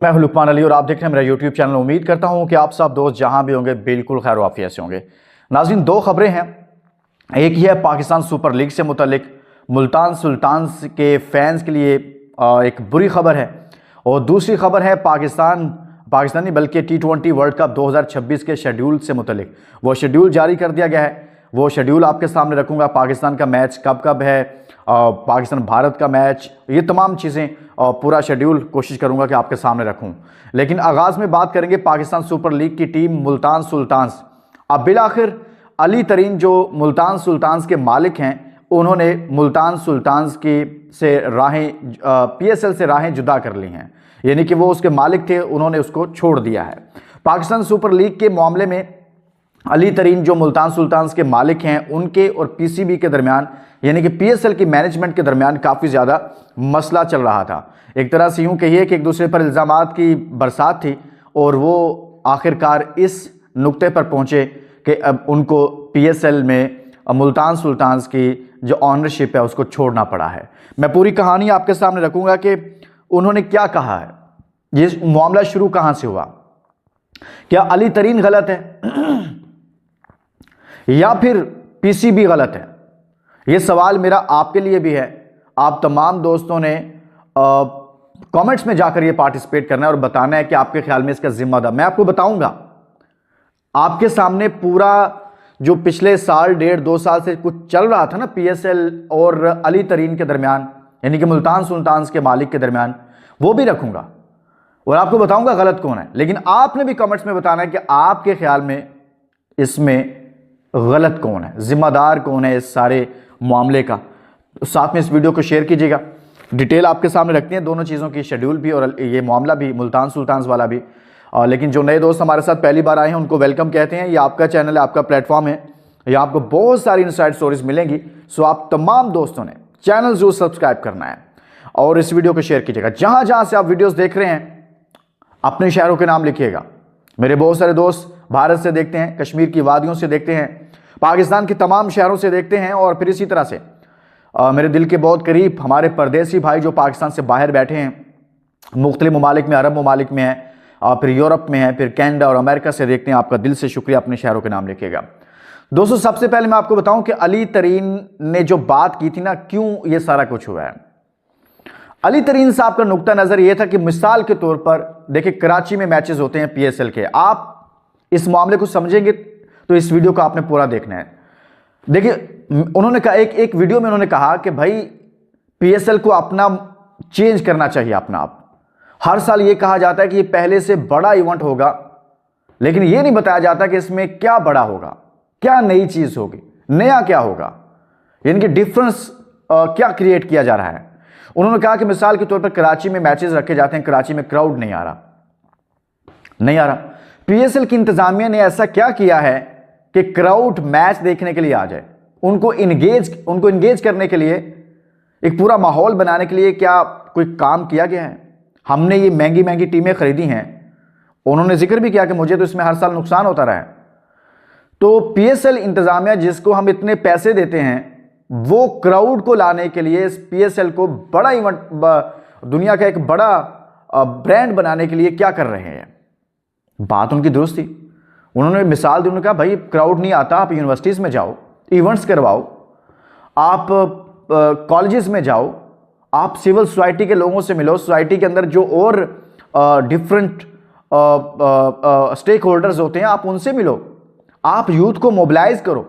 मैं हूं लुकमान अली और आप देख रहे हैं मेरा यूट्यूब चैनल। उम्मीद करता हूं कि आप सब दोस्त जहां भी होंगे बिल्कुल खैर वाफियत से होंगे। नाज़रीन, दो खबरें हैं। एक ही है पाकिस्तान सुपर लीग से मुतल्लिक मुल्तान सुल्तान्स के फैंस के लिए एक बुरी खबर है, और दूसरी खबर है पाकिस्तानी बल्कि T20 वर्ल्ड कप 2026 के शेड्यूल से मुतल्लिक। वो शेड्यूल जारी कर दिया गया है, वो शेड्यूल आपके सामने रखूंगा। पाकिस्तान का मैच कब कब है, पाकिस्तान भारत का मैच, ये तमाम चीज़ें और पूरा शेड्यूल कोशिश करूंगा कि आपके सामने रखूं। लेकिन आगाज़ में बात करेंगे पाकिस्तान सुपर लीग की टीम मुल्तान सुल्तान्स। अब बिलाखिर अली तरीन जो मुल्तान सुल्तान्स के मालिक हैं, उन्होंने मुल्तान सुल्तान्स की से राहें PSL से राहें जुदा कर ली हैं, यानी कि वो उसके मालिक थे, उन्होंने उसको छोड़ दिया है। पाकिस्तान सुपर लीग के मामले में अली तरीन जो मुल्तान सुल्तान्स के मालिक हैं, उनके और PCB के दरमियान यानी कि PSL की मैनेजमेंट के दरमियान काफ़ी ज़्यादा मसला चल रहा था। एक तरह से यूँ कहिए कि एक दूसरे पर इल्ज़ामात की बरसात थी, और वो आखिरकार इस नुक्ते पर पहुँचे कि अब उनको PSL में मुल्तान सुल्तान्स की जो ऑनरशिप है उसको छोड़ना पड़ा है। मैं पूरी कहानी आपके सामने रखूँगा कि उन्होंने क्या कहा है, ये मामला शुरू कहाँ से हुआ, क्या अली तरीन गलत है या फिर PCB गलत है। ये सवाल मेरा आपके लिए भी है। आप तमाम दोस्तों ने कमेंट्स में जाकर ये पार्टिसिपेट करना है और बताना है कि आपके ख्याल में इसका जिम्मेदार। मैं आपको बताऊंगा, आपके सामने पूरा जो पिछले साल 1.5-2 साल से कुछ चल रहा था ना PSL और अली तरीन के दरमियान, यानी कि मुल्तान सुल्तान्स के मालिक के दरमियान, वो भी रखूंगा और आपको बताऊंगा गलत कौन है। लेकिन आपने भी कमेंट्स में बताना है कि आपके ख्याल में इसमें गलत कौन है, जिम्मेदार कौन है इस सारे मामले का। साथ में इस वीडियो को शेयर कीजिएगा। डिटेल आपके सामने रखते हैं दोनों चीज़ों की, शेड्यूल भी और ये मामला भी, मुल्तान सुल्तान्स वाला भी। लेकिन जो नए दोस्त हमारे साथ पहली बार आए हैं उनको वेलकम कहते हैं। ये आपका चैनल है, आपका प्लेटफॉर्म है, यहाँ आपको बहुत सारी इनसाइड स्टोरीज मिलेंगी। सो आप तमाम दोस्तों ने चैनल जरूर सब्सक्राइब करना है और इस वीडियो को शेयर कीजिएगा। जहाँ जहाँ से आप वीडियोज़ देख रहे हैं अपने शहरों के नाम लिखिएगा। मेरे बहुत सारे दोस्त भारत से देखते हैं, कश्मीर की वादियों से देखते हैं, पाकिस्तान के तमाम शहरों से देखते हैं, और फिर इसी तरह से मेरे दिल के बहुत करीब हमारे परदेसी भाई जो पाकिस्तान से बाहर बैठे हैं, मुख्तलिफ ममालिक में, अरब ममालिक में हैं, फिर यूरोप में हैं, फिर कनाडा और अमेरिका से देखते हैं। आपका दिल से शुक्रिया, अपने शहरों के नाम लिखिएगा। दोस्तों, सबसे पहले मैं आपको बताऊं कि अली तरीन ने जो बात की थी ना, क्यों ये सारा कुछ हुआ है। अली तरीन साहब का नुक्ता नज़र ये था कि मिसाल के तौर पर देखिए, कराची में मैचेस होते हैं PSL के। आप इस मामले को समझेंगे तो इस वीडियो को आपने पूरा देखना है। देखिए, उन्होंने कहा, एक वीडियो में उन्होंने कहा कि भाई PSL को अपना चेंज करना चाहिए अपना आप। हर साल ये कहा जाता है कि ये पहले से बड़ा इवेंट होगा, लेकिन ये नहीं बताया जाता कि इसमें क्या बड़ा होगा, क्या नई चीज होगी, नया क्या होगा, यानी कि डिफरेंस क्या क्रिएट किया जा रहा है। उन्होंने कहा कि मिसाल के तौर पर कराची में मैचेस रखे जाते हैं, कराची में क्राउड नहीं आ रहा। PSL की इंतजामिया ने ऐसा क्या किया है कि क्राउड मैच देखने के लिए आ जाए। उनको इंगेज करने के लिए, एक पूरा माहौल बनाने के लिए क्या कोई काम किया गया है। हमने ये महंगी महंगी टीमें खरीदी हैं, उन्होंने जिक्र भी किया कि मुझे तो इसमें हर साल नुकसान होता रहा है। तो PSL इंतजामिया जिसको हम इतने पैसे देते हैं, वो क्राउड को लाने के लिए इस PSL को बड़ा इवेंट, दुनिया का एक बड़ा ब्रांड बनाने के लिए क्या कर रहे हैं। बात उनकी दुरुस्त थी। उन्होंने मिसाल दी, उन्होंने कहा भाई क्राउड नहीं आता, आप यूनिवर्सिटीज़ में जाओ, इवेंट्स करवाओ, आप कॉलेजेस में जाओ, आप सिविल सोसाइटी के लोगों से मिलो, सोसाइटी के अंदर जो और डिफरेंट स्टेक होल्डर्स होते हैं, आप उनसे मिलो, आप यूथ को मोबिलाइज करो,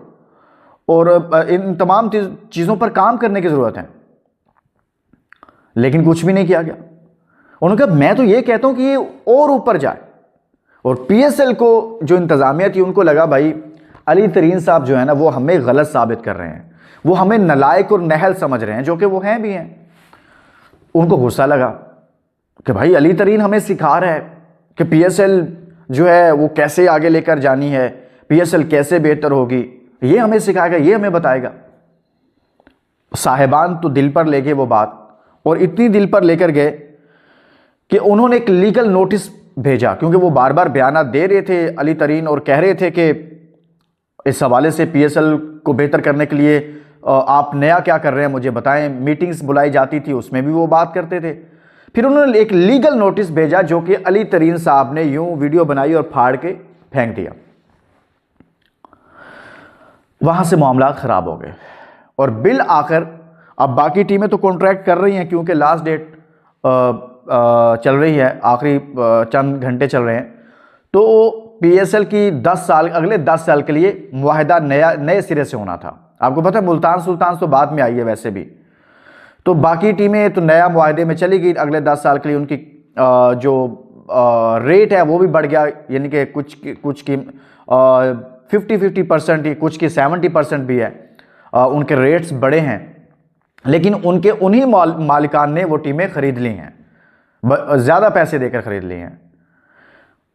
और इन तमाम चीज़ों पर काम करने की ज़रूरत है। लेकिन कुछ भी नहीं किया गया। उन्होंने कहा मैं तो ये कहता हूं कि ये और ऊपर जाए, और PSL को जो इंतज़ामिया थी उनको लगा भाई अली तरीन साहब जो है ना, वो हमें गलत साबित कर रहे हैं, वो हमें नालायक और नहल समझ रहे हैं, जो कि वो हैं भी हैं। उनको गुस्सा लगा कि भाई अली तरीन हमें सिखा रहा है कि PSL जो है वो कैसे आगे लेकर जानी है, PSL कैसे बेहतर होगी, ये हमें सिखाएगा, ये हमें बताएगा। साहिबान तो दिल पर ले गए वो बात, और इतनी दिल पर लेकर गए कि उन्होंने एक लीगल नोटिस भेजा, क्योंकि वो बार बार बयान दे रहे थे अली तरीन, और कह रहे थे कि इस हवाले से PSL को बेहतर करने के लिए आप नया क्या कर रहे हैं मुझे बताएं। मीटिंग्स बुलाई जाती थी, उसमें भी वो बात करते थे। फिर उन्होंने एक लीगल नोटिस भेजा जो कि अली तरीन साहब ने यूं वीडियो बनाई और फाड़ के फेंक दिया। वहां से मामला खराब हो गए और बिल आकर अब बाकी टीमें तो कॉन्ट्रैक्ट कर रही हैं क्योंकि लास्ट डेट चल रही है, आखिरी चंद घंटे चल रहे हैं। तो पीएसएल की 10 साल अगले 10 साल के लिए मुआहदा नए सिरे से होना था। आपको पता है मुल्तान सुल्तान तो बाद में आई है वैसे भी, तो बाकी टीमें तो नया मुआहदे में चली गई अगले 10 साल के लिए। उनकी जो रेट है वो भी बढ़ गया, यानी कि कुछ की 50-50% ही, कुछ की 70% भी है, उनके रेट्स बड़े हैं। लेकिन उनके उन्हीं मालिकान ने वो टीमें खरीद ली हैं, ज़्यादा पैसे देकर खरीद ली हैं।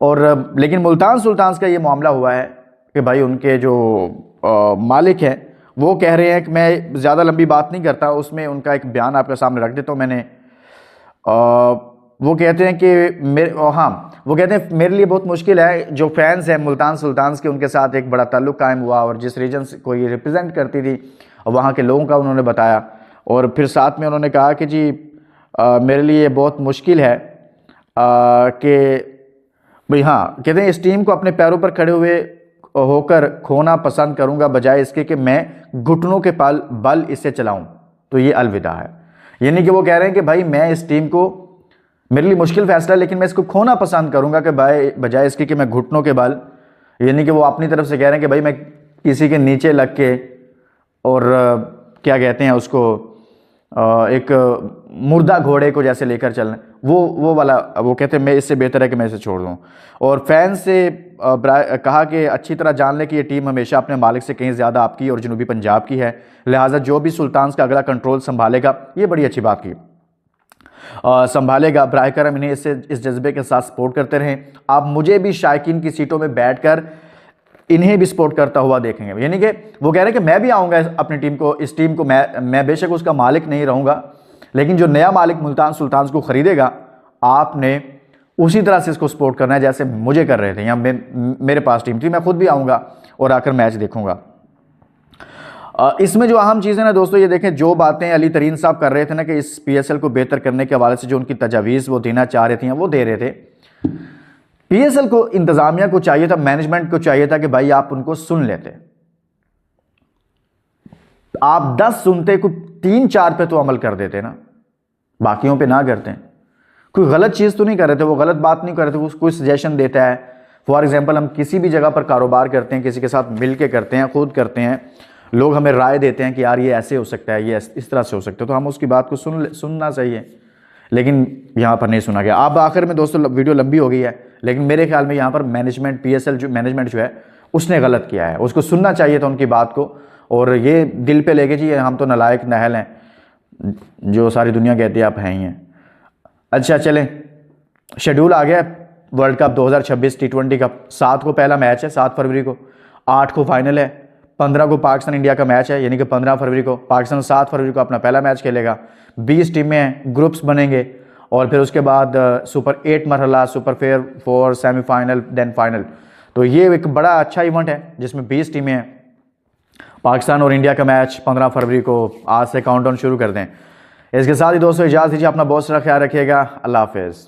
और लेकिन मुल्तान सुल्तान का ये मामला हुआ है कि भाई उनके जो मालिक हैं वो कह रहे हैं कि मैं ज़्यादा लंबी बात नहीं करता, उसमें उनका एक बयान आपके सामने रख देता हूँ मैंने। वो कहते हैं कि वो कहते हैं मेरे लिए बहुत मुश्किल है, जो फैंस हैं मुल्तान सुल्तान के उनके साथ एक बड़ा ताल्लुक़ कायम हुआ और जिस रीजन को ये रिप्रेजेंट करती थी वहाँ के लोगों का उन्होंने बताया। और फिर साथ में उन्होंने कहा कि जी मेरे लिए बहुत मुश्किल है कि भाई हाँ, कहते हैं इस टीम को अपने पैरों पर खड़े हुए होकर खोना पसंद करूंगा बजाय इसके कि मैं घुटनों के बल इससे चलाऊं। तो ये अलविदा है, यानी कि वो कह रहे हैं कि भाई मैं इस टीम को, मेरे लिए मुश्किल फैसला है लेकिन मैं इसको खोना पसंद करूंगा कि भाई बजाय इसके कि मैं घुटनों के बल, यानी कि वो अपनी तरफ से कह रहे हैं कि भाई मैं किसी के नीचे लग के और क्या कहते हैं उसको एक मुर्दा घोड़े को जैसे लेकर चलना, वो वाला वो कहते हैं मैं इससे बेहतर है कि मैं इसे छोड़ दूं। और फैंस से कहा कि अच्छी तरह जान लें कि ये टीम हमेशा अपने मालिक से कहीं ज़्यादा आपकी और जनूबी पंजाब की है, लिहाजा जो भी सुल्तान का अगला कंट्रोल संभालेगा, ये बड़ी अच्छी बात की, संभालेगा, बराए करम इन्हें इस जज्बे के साथ सपोर्ट करते रहें। आप मुझे भी शायकीन की सीटों में बैठकर इन्हें भी सपोर्ट करता हुआ देखेंगे। यानी कि वो कह रहे हैं कि मैं भी आऊँगा अपनी टीम को, इस टीम को मैं बेशक उसका मालिक नहीं रहूँगा, लेकिन जो नया मालिक मुल्तान सुल्तान को ख़रीदेगा आपने उसी तरह से इसको सपोर्ट करना है जैसे मुझे कर रहे थे। या मेरे पास टीम थी, मैं खुद भी आऊँगा और आकर मैच देखूँगा। इसमें जो अहम चीज़ है ना दोस्तों, ये देखें जो बातें अली तरीन साहब कर रहे थे ना कि इस पीएसएल को बेहतर करने के हवाले से जो उनकी तजावीज़ वो देना चाह रहे थे वो दे रहे थे। पीएसएल को, इंतजामिया को चाहिए था, मैनेजमेंट को चाहिए था कि भाई आप उनको सुन लेते, आप 10 सुनते, कुछ 3-4 पे तो अमल कर देते ना, बाकियों पे ना करते। कोई गलत चीज़ तो नहीं कर रहे थे, वो गलत बात नहीं कर रहे थे, वो कोई सजेशन देता है। फॉर एग्जांपल हम किसी भी जगह पर कारोबार करते हैं, किसी के साथ मिल के करते हैं, खुद करते हैं, लोग हमें राय देते हैं कि यार ये ऐसे हो सकता है, ये इस तरह से हो सकता है, तो हम उसकी बात को सुनना चाहिए, लेकिन यहाँ पर नहीं सुना गया। अब आखिर में दोस्तों वीडियो लंबी हो गई है, लेकिन मेरे ख्याल में यहाँ पर मैनेजमेंट, पीएसएल जो मैनेजमेंट जो है उसने गलत किया है, उसको सुनना चाहिए था उनकी बात को, और ये दिल पे लेके जी हम तो नालायक नहल हैं, जो सारी दुनिया कहती है आप हैं ही हैं। अच्छा चलें, शेड्यूल आ गया वर्ल्ड कप 2026 T20 का। 7 को पहला मैच है, 7 फरवरी को, 8 को फाइनल है, 15 को पाकिस्तान इंडिया का मैच है, यानी कि 15 फरवरी को पाकिस्तान 7 फरवरी को अपना पहला मैच खेलेगा। 20 टीमें हैं, ग्रुप्स बनेंगे, और फिर उसके बाद सुपर 8 मरहला, सुपर 4, सेमीफाइनल, देन फाइनल। तो ये एक बड़ा अच्छा इवेंट है जिसमें 20 टीमें हैं। पाकिस्तान और इंडिया का मैच 15 फरवरी को, आज से काउंटडाउन शुरू कर दें। इसके साथ ही दोस्तों इजाज़त दीजिए, अपना बहुत सारा ख्याल रखिएगा, अल्लाह हाफिज़।